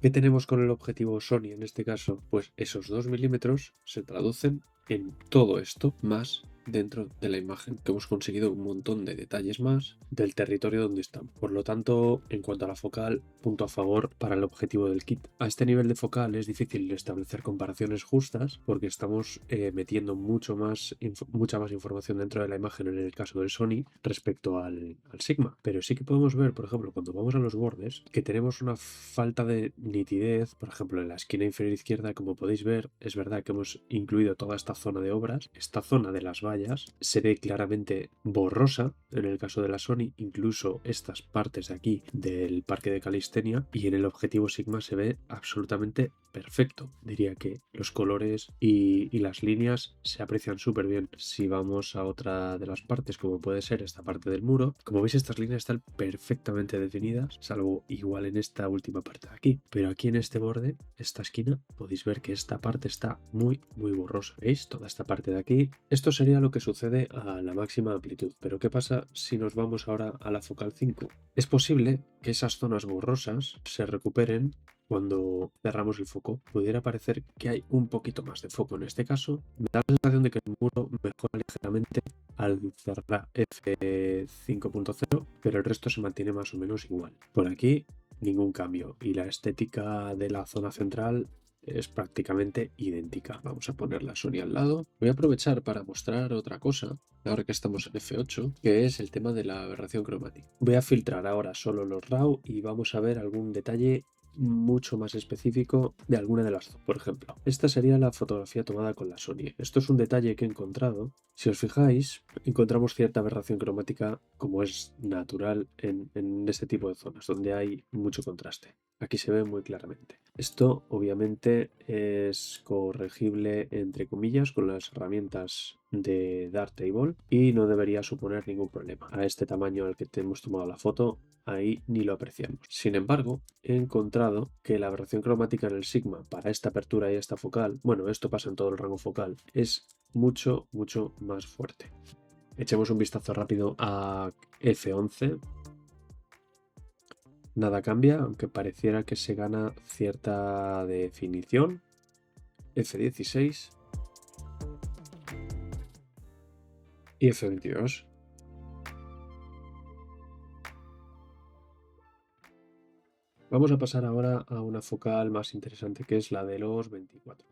¿Qué tenemos con el objetivo Sony en este caso? Pues esos 2 milímetros se traducen en todo esto más dentro de la imagen, que hemos conseguido un montón de detalles más del territorio donde estamos. Por lo tanto, en cuanto a la focal, punto a favor para el objetivo del kit. A este nivel de focal es difícil establecer comparaciones justas porque estamos metiendo mucha más información dentro de la imagen en el caso del Sony respecto al Sigma. Pero sí que podemos ver, por ejemplo, cuando vamos a los bordes, que tenemos una falta de nitidez. Por ejemplo, en la esquina inferior izquierda, como podéis ver, es verdad que hemos incluido toda esta zona de obras. Esta zona de las vallas se ve claramente borrosa en el caso de la Sony, incluso estas partes de aquí del parque de calistenia, y en el objetivo Sigma se ve absolutamente perfecto. Diría que los colores y las líneas se aprecian súper bien. Si vamos a otra de las partes, como puede ser esta parte del muro, como veis, estas líneas están perfectamente definidas, salvo igual en esta última parte de aquí. Pero aquí en este borde, esta esquina, podéis ver que esta parte está muy borrosa. ¿Veis? Toda esta parte de aquí. Esto sería lo que sucede a la máxima amplitud. Pero ¿qué pasa si nos vamos ahora a la focal 5? Es posible que esas zonas borrosas se recuperen cuando cerramos el foco. Pudiera parecer que hay un poquito más de foco en este caso. Me da la sensación de que el muro mejora ligeramente al cerrar F5.0, pero el resto se mantiene más o menos igual. Por aquí ningún cambio y la estética de la zona central es prácticamente idéntica. Vamos a poner la Sony al lado. Voy a aprovechar para mostrar otra cosa, ahora que estamos en F8, que es el tema de la aberración cromática. Voy a filtrar ahora solo los RAW y vamos a ver algún detalle mucho más específico de alguna de las zonas. Por ejemplo, esta sería la fotografía tomada con la Sony. Esto es un detalle que he encontrado. Si os fijáis, encontramos cierta aberración cromática como es natural en este tipo de zonas donde hay mucho contraste. Aquí se ve muy claramente. Esto obviamente es corregible entre comillas con las herramientas de Darktable y no debería suponer ningún problema. A este tamaño al que te hemos tomado la foto, ahí ni lo apreciamos. Sin embargo, he encontrado que la aberración cromática en el Sigma para esta apertura y esta focal, bueno, esto pasa en todo el rango focal, es mucho más fuerte. Echemos un vistazo rápido a F11. Nada cambia, aunque pareciera que se gana cierta definición. F16 y F22. Vamos a pasar ahora a una focal más interesante, que es la de los 24.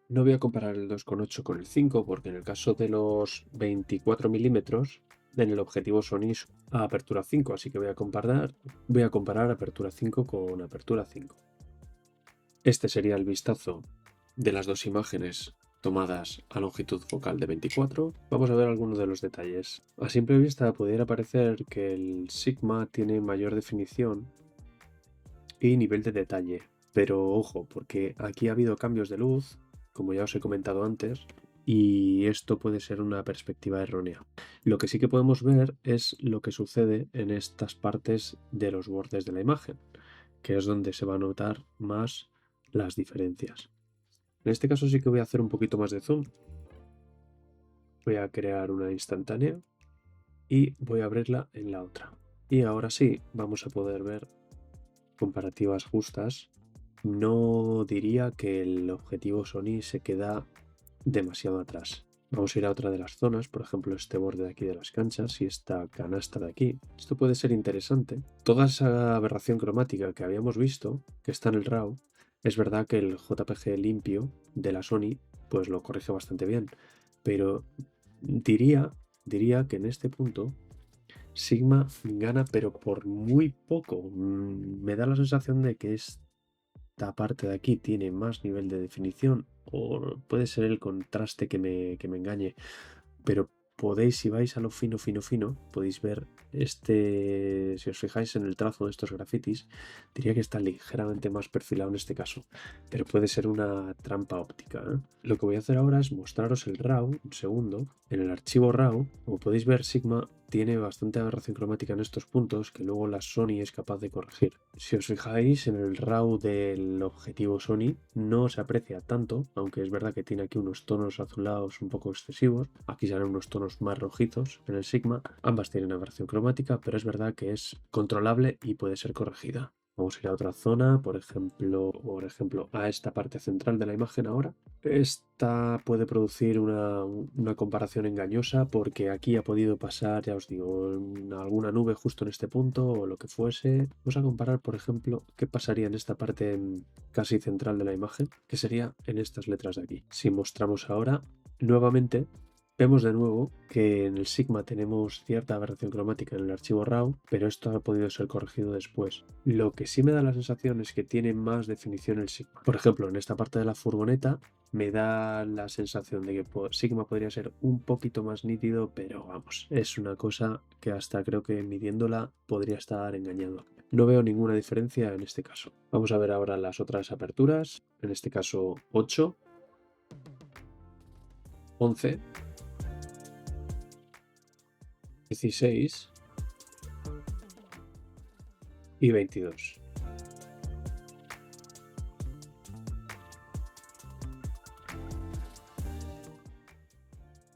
No voy a comparar el 2.8 con el 5 porque en el caso de los 24 milímetros en el objetivo Sony es a apertura 5, así que voy a comparar apertura 5 con apertura 5. Este sería el vistazo de las dos imágenes tomadas a longitud focal de 24. Vamos a ver algunos de los detalles. A simple vista pudiera parecer que el Sigma tiene mayor definición y nivel de detalle, pero ojo, porque aquí ha habido cambios de luz, como ya os he comentado antes, y esto puede ser una perspectiva errónea. Lo que sí que podemos ver es lo que sucede en estas partes de los bordes de la imagen, que es donde se va a notar más las diferencias. En este caso sí que voy a hacer un poquito más de zoom. Voy a crear una instantánea y voy a abrirla en la otra. Y ahora sí, vamos a poder ver comparativas justas. No diría que el objetivo Sony se queda demasiado atrás. Vamos a ir a otra de las zonas, por ejemplo este borde de aquí de las canchas y esta canasta de aquí. Esto puede ser interesante. Toda esa aberración cromática que habíamos visto, que está en el RAW, es verdad que el JPG limpio de la Sony pues lo corrige bastante bien, pero diría que en este punto Sigma gana, pero por muy poco. Me da la sensación de que esta parte de aquí tiene más nivel de definición, o puede ser el contraste que me engañe, pero podéis, si vais a lo fino, podéis ver si os fijáis en el trazo de estos grafitis, diría que está ligeramente más perfilado en este caso, pero puede ser una trampa óptica, ¿eh? Lo que voy a hacer ahora es mostraros el RAW, un segundo. En el archivo RAW, como podéis ver, Sigma tiene bastante aberración cromática en estos puntos que luego la Sony es capaz de corregir. Si os fijáis en el RAW del objetivo Sony no se aprecia tanto, aunque es verdad que tiene aquí unos tonos azulados un poco excesivos. Aquí salen unos tonos más rojizos en el Sigma. Ambas tienen aberración cromática, pero es verdad que es controlable y puede ser corregida. Vamos a ir a otra zona, por ejemplo, a esta parte central de la imagen ahora. Esta puede producir una comparación engañosa porque aquí ha podido pasar, ya os digo, alguna nube justo en este punto o lo que fuese. Vamos a comparar, por ejemplo, qué pasaría en esta parte casi central de la imagen, que sería en estas letras de aquí. Si mostramos ahora, nuevamente, vemos de nuevo que en el Sigma tenemos cierta aberración cromática en el archivo RAW, pero esto ha podido ser corregido después. Lo que sí me da la sensación es que tiene más definición el Sigma. Por ejemplo, en esta parte de la furgoneta me da la sensación de que Sigma podría ser un poquito más nítido, pero vamos, es una cosa que hasta creo que midiéndola podría estar engañado. No veo ninguna diferencia en este caso. Vamos a ver ahora las otras aperturas, en este caso 8, 11, 16 y 22.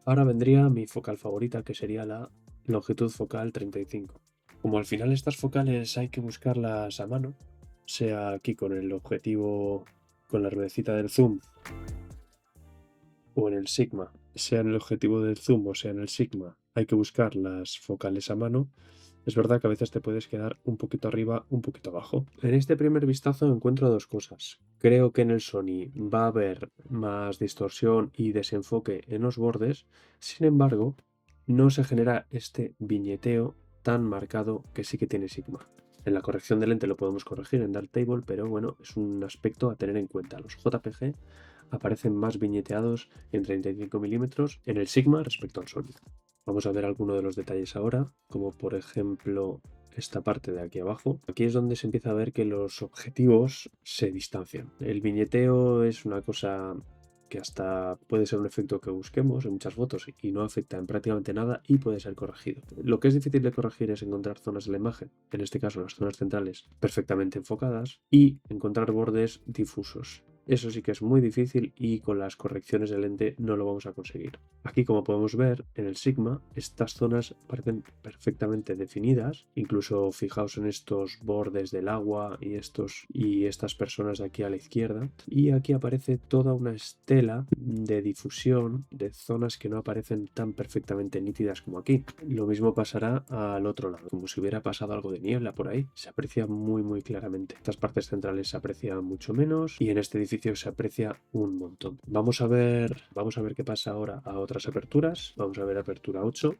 Ahora vendría mi focal favorita, que sería la longitud focal 35. Como al final estas focales hay que buscarlas a mano, sea aquí con el objetivo, con la ruedecita del zoom, o en el Sigma, sea en el objetivo del zoom o sea en el Sigma, hay que buscar las focales a mano. Es verdad que a veces te puedes quedar un poquito arriba, un poquito abajo. En este primer vistazo encuentro dos cosas. Creo que en el Sony va a haber más distorsión y desenfoque en los bordes. Sin embargo, no se genera este viñeteo tan marcado que sí que tiene Sigma. En la corrección de lente lo podemos corregir en Darktable, pero bueno, es un aspecto a tener en cuenta. Los JPG aparecen más viñeteados en 35 milímetros en el Sigma respecto al Sony. Vamos a ver algunos de los detalles ahora, como por ejemplo esta parte de aquí abajo. Aquí es donde se empieza a ver que los objetivos se distancian. El viñeteo es una cosa que hasta puede ser un efecto que busquemos en muchas fotos y no afecta en prácticamente nada y puede ser corregido. Lo que es difícil de corregir es encontrar zonas de la imagen, en este caso las zonas centrales, perfectamente enfocadas y encontrar bordes difusos. Eso sí que es muy difícil y con las correcciones de lente no lo vamos a conseguir. Aquí, como podemos ver, en el Sigma, estas zonas parecen perfectamente definidas. Incluso fijaos en estos bordes del agua y estas personas de aquí a la izquierda. Y aquí aparece toda una estela de difusión de zonas que no aparecen tan perfectamente nítidas como aquí. Lo mismo pasará al otro lado, como si hubiera pasado algo de niebla por ahí. Se aprecia muy claramente. Estas partes centrales se aprecian mucho menos y en este edificio se aprecia un montón. Vamos a ver qué pasa ahora a otras aperturas. Vamos a ver apertura 8.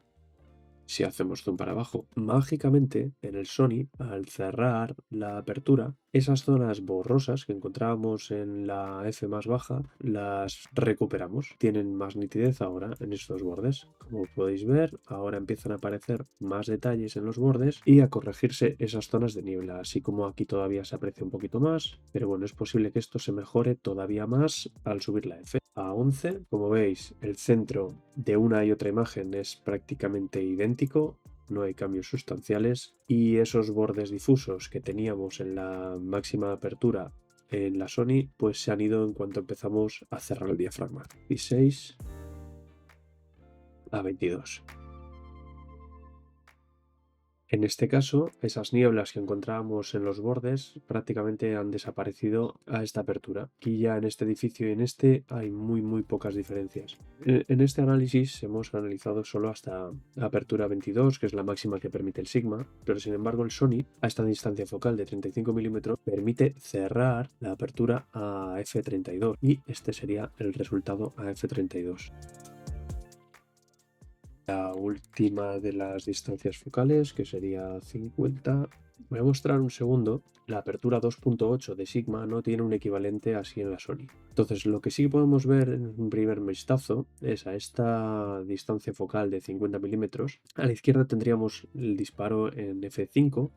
Si hacemos zoom para abajo, mágicamente en el Sony, al cerrar la apertura, esas zonas borrosas que encontrábamos en la F más baja, las recuperamos. Tienen más nitidez ahora en estos bordes. Como podéis ver, ahora empiezan a aparecer más detalles en los bordes y a corregirse esas zonas de niebla, así como aquí todavía se aprecia un poquito más, pero bueno, es posible que esto se mejore todavía más al subir la F. A 11, como veis, el centro de una y otra imagen es prácticamente idéntico, no hay cambios sustanciales y esos bordes difusos que teníamos en la máxima apertura en la Sony pues se han ido en cuanto empezamos a cerrar el diafragma. 16 a 22. En este caso, esas nieblas que encontrábamos en los bordes prácticamente han desaparecido a esta apertura. Aquí ya en este edificio y en este hay muy pocas diferencias. En este análisis hemos analizado solo hasta apertura 22, que es la máxima que permite el Sigma, pero sin embargo el Sony, a esta distancia focal de 35 milímetros, permite cerrar la apertura a f32 y este sería el resultado a f32. La última de las distancias focales, que sería 50. Voy a mostrar un segundo. La apertura 2.8 de Sigma no tiene un equivalente así en la Sony. Entonces, lo que sí podemos ver en un primer vistazo es a esta distancia focal de 50 milímetros. A la izquierda tendríamos el disparo en f5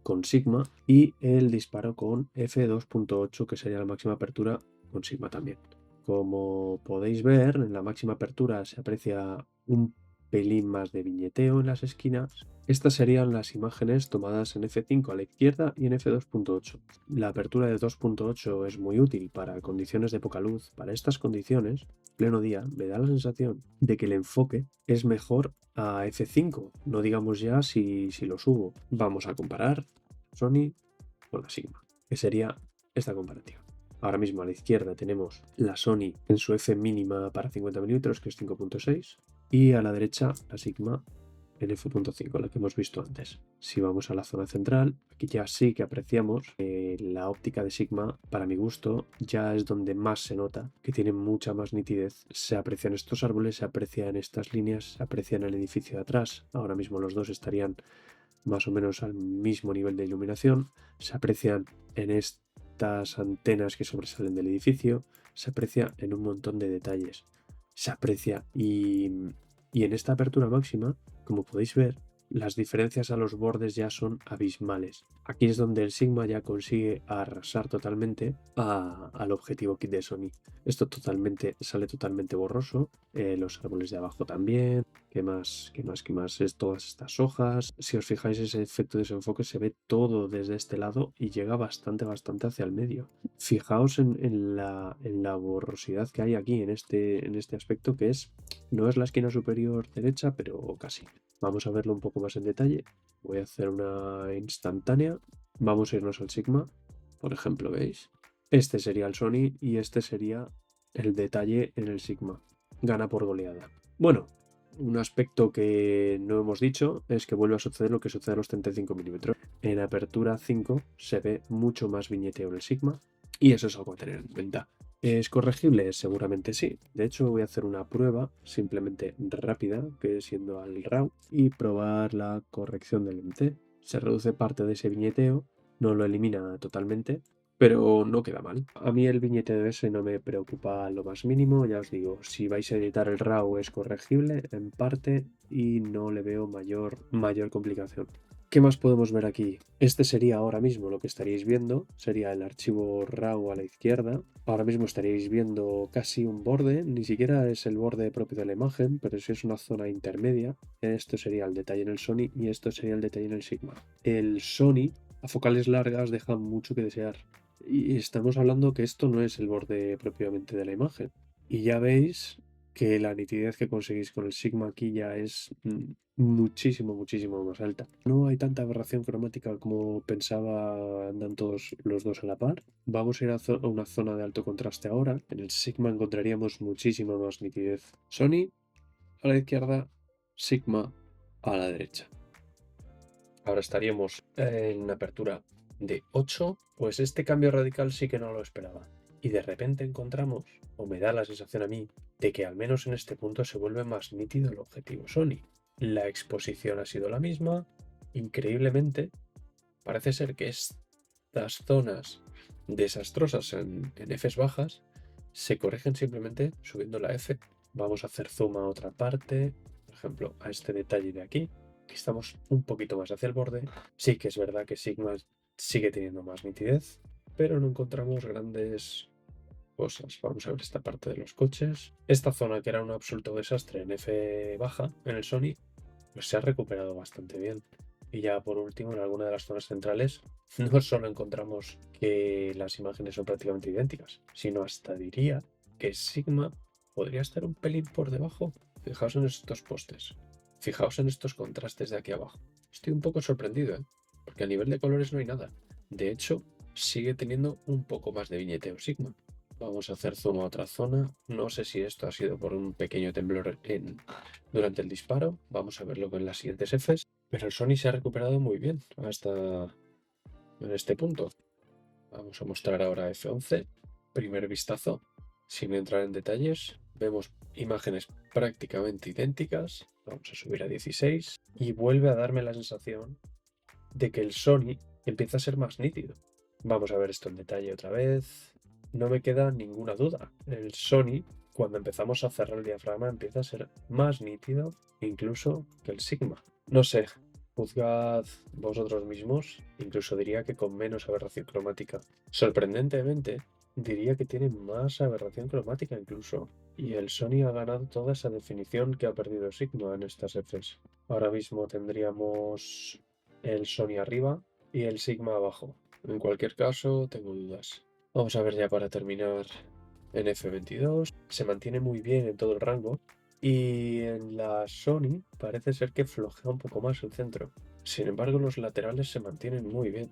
con Sigma y el disparo con f2.8, que sería la máxima apertura con Sigma también. Como podéis ver, en la máxima apertura se aprecia un pelín más de viñeteo en las esquinas. Estas serían las imágenes tomadas en f5 a la izquierda y en f2.8. La apertura de 2.8 es muy útil para condiciones de poca luz. Para estas condiciones, pleno día, me da la sensación de que el enfoque es mejor a f5. No digamos ya si lo subo. Vamos a comparar Sony con la Sigma, que sería esta comparativa. Ahora mismo a la izquierda tenemos la Sony en su f mínima para 50 mm, que es 5.6, y a la derecha la Sigma en f.5, la que hemos visto antes. Si vamos a la zona central, aquí ya sí que apreciamos la óptica de Sigma, para mi gusto, ya es donde más se nota, que tiene mucha más nitidez. Se aprecian estos árboles, se aprecian estas líneas, se aprecian el edificio de atrás. Ahora mismo los dos estarían más o menos al mismo nivel de iluminación. Se aprecian en estas antenas que sobresalen del edificio. Se aprecia en un montón de detalles. Se aprecia y en esta apertura máxima, como podéis ver, las diferencias a los bordes ya son abismales. Aquí es donde el Sigma ya consigue arrasar totalmente al objetivo kit de Sony. Esto sale totalmente borroso. Los árboles de abajo también. ¿Qué más? ¿Qué más? ¿Qué más? Es todas estas hojas. Si os fijáis, ese efecto de desenfoque se ve todo desde este lado y llega bastante hacia el medio. Fijaos en la borrosidad que hay aquí en este aspecto, que no es la esquina superior derecha, pero casi. Vamos a verlo un poco más en detalle. Voy a hacer una instantánea. Vamos a irnos al Sigma. Por ejemplo, ¿veis? Este sería el Sony y este sería el detalle en el Sigma. Gana por goleada. Bueno, un aspecto que no hemos dicho es que vuelve a suceder lo que sucede a los 35 mm. En apertura 5 se ve mucho más viñeteo en el Sigma y eso es algo a tener en cuenta. ¿Es corregible? Seguramente sí. De hecho, voy a hacer una prueba simplemente rápida, que siendo al RAW, y probar la corrección del MT. Se reduce parte de ese viñeteo, no lo elimina totalmente, pero no queda mal. A mí el viñeteo ese no me preocupa lo más mínimo, ya os digo, si vais a editar el RAW es corregible en parte y no le veo mayor complicación. ¿Qué más podemos ver aquí? Este sería ahora mismo lo que estaríais viendo, sería el archivo RAW a la izquierda. Ahora mismo estaríais viendo casi un borde, ni siquiera es el borde propio de la imagen, pero sí es una zona intermedia. Esto sería el detalle en el Sony y esto sería el detalle en el Sigma. El Sony a focales largas deja mucho que desear. Y estamos hablando que esto no es el borde propiamente de la imagen. Y ya veis que la nitidez que conseguís con el Sigma aquí ya es muchísimo más alta. No hay tanta aberración cromática como pensaba, andan todos los dos a la par. Vamos a ir a una zona de alto contraste ahora. En el Sigma encontraríamos muchísima más nitidez. Sony a la izquierda, Sigma a la derecha. Ahora estaríamos en apertura de 8, pues este cambio radical sí que no lo esperaba. Y de repente encontramos, o me da la sensación a mí, de que al menos en este punto se vuelve más nítido el objetivo Sony. La exposición ha sido la misma, increíblemente, parece ser que estas zonas desastrosas en Fs bajas se corrigen simplemente subiendo la F. Vamos a hacer zoom a otra parte, por ejemplo a este detalle de aquí. Aquí estamos un poquito más hacia el borde. Sí que es verdad que Sigma sigue teniendo más nitidez, pero no encontramos grandes cosas. Vamos a ver esta parte de los coches. Esta zona que era un absoluto desastre en F baja, en el Sony, pues se ha recuperado bastante bien. Y ya por último, en alguna de las zonas centrales, no solo encontramos que las imágenes son prácticamente idénticas, sino hasta diría que Sigma podría estar un pelín por debajo. Fijaos en estos postes. Fijaos en estos contrastes de aquí abajo. Estoy un poco sorprendido, porque a nivel de colores no hay nada. De hecho, sigue teniendo un poco más de viñeteo Sigma. Vamos a hacer zoom a otra zona. No sé si esto ha sido por un pequeño temblor durante el disparo. Vamos a verlo con las siguientes Fs. Pero el Sony se ha recuperado muy bien hasta en este punto. Vamos a mostrar ahora F11. Primer vistazo. Sin entrar en detalles. Vemos imágenes prácticamente idénticas. Vamos a subir a 16. Y vuelve a darme la sensación de que el Sony empieza a ser más nítido. Vamos a ver esto en detalle otra vez. No me queda ninguna duda. El Sony, cuando empezamos a cerrar el diafragma, empieza a ser más nítido incluso que el Sigma. No sé, juzgad vosotros mismos, incluso diría que con menos aberración cromática. Sorprendentemente, diría que tiene más aberración cromática incluso. Y el Sony ha ganado toda esa definición que ha perdido Sigma en estas Fs. Ahora mismo tendríamos el Sony arriba y el Sigma abajo. En cualquier caso, tengo dudas. Vamos a ver ya para terminar en F22. Se mantiene muy bien en todo el rango. Y en la Sony parece ser que flojea un poco más el centro. Sin embargo, los laterales se mantienen muy bien.